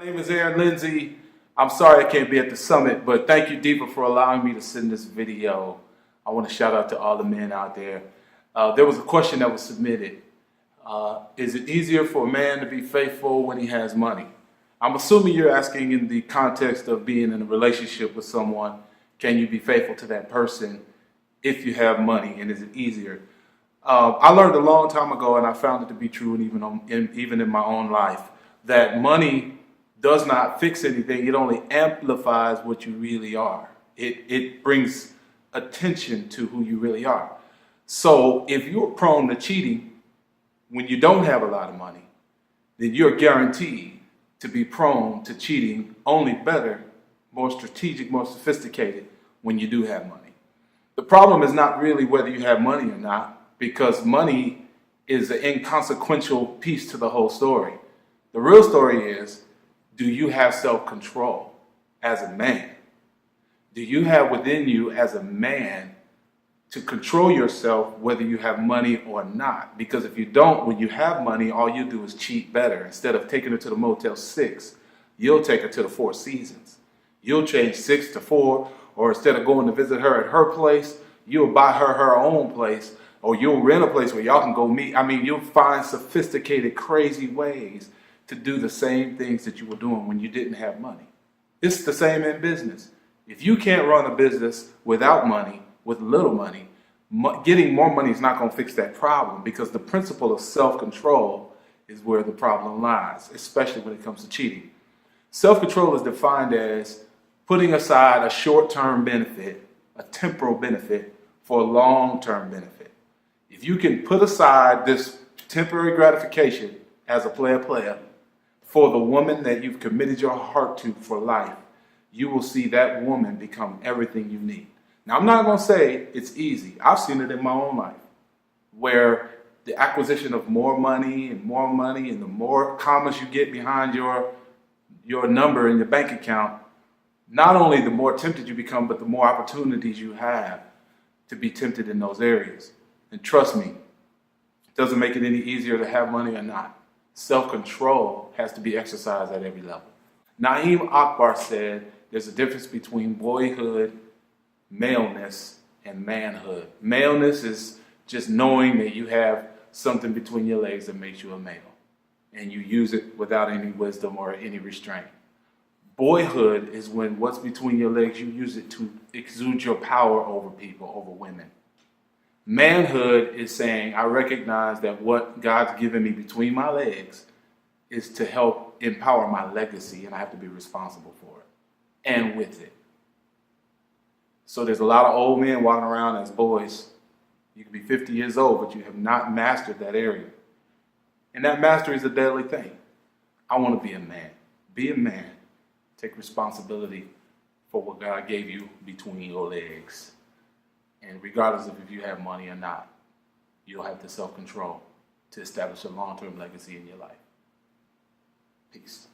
My name is Lindsey. I'm sorry I can't be at the summit, but thank you, Deepa, for allowing me to send this video. I want to shout out to all the men out there. There was a question that was submitted. Is it easier for a man to be faithful when he has money? I'm assuming you're asking in the context of being in a relationship with someone, can you be faithful to that person if you have money, and is it easier? I learned a long time ago, and I found it to be true, and even in my own life, that money does not fix anything. It only amplifies what you really are. It brings attention to who you really are. So if you're prone to cheating when you don't have a lot of money, then you're guaranteed to be prone to cheating, only better, more strategic, more sophisticated when you do have money. The problem is not really whether you have money or not, because money is an inconsequential piece to the whole story. The real story is, do you have self-control as a man? Do you have within you as a man to control yourself whether you have money or not? Because if you don't, when you have money, all you do is cheat better. Instead of taking her to the Motel 6, you'll take her to the Four Seasons. You'll change 6 to 4, or instead of going to visit her at her place, you'll buy her own place, or you'll rent a place where y'all can go meet. I mean, you'll find sophisticated, crazy ways to do the same things that you were doing when you didn't have money. It's the same in business. If you can't run a business without money, with little money, getting more money is not going to fix that problem, because the principle of self-control is where the problem lies, especially when it comes to cheating. Self-control is defined as putting aside a short-term benefit, a temporal benefit, for a long-term benefit. If you can put aside this temporary gratification as a player for the woman that you've committed your heart to for life, you will see that woman become everything you need. Now, I'm not going to say it's easy. I've seen it in my own life, where the acquisition of more money, and the more commas you get behind your number in your bank account, not only the more tempted you become, but the more opportunities you have to be tempted in those areas. And trust me, it doesn't make it any easier to have money or not. Self-control has to be exercised at every level. Naeem Akbar said there's a difference between boyhood, maleness, and manhood. Maleness is just knowing that you have something between your legs that makes you a male, and you use it without any wisdom or any restraint. Boyhood is when what's between your legs, you use it to exude your power over people, over women. Manhood is saying, I recognize that what God's given me between my legs is to help empower my legacy, and I have to be responsible for it and with it. So there's a lot of old men walking around as boys. You can be 50 years old, but you have not mastered that area. And that mastery is a deadly thing. I want to be a man. Be a man. Take responsibility for what God gave you between your legs. And regardless of if you have money or not, you'll have the self-control to establish a long-term legacy in your life. Peace.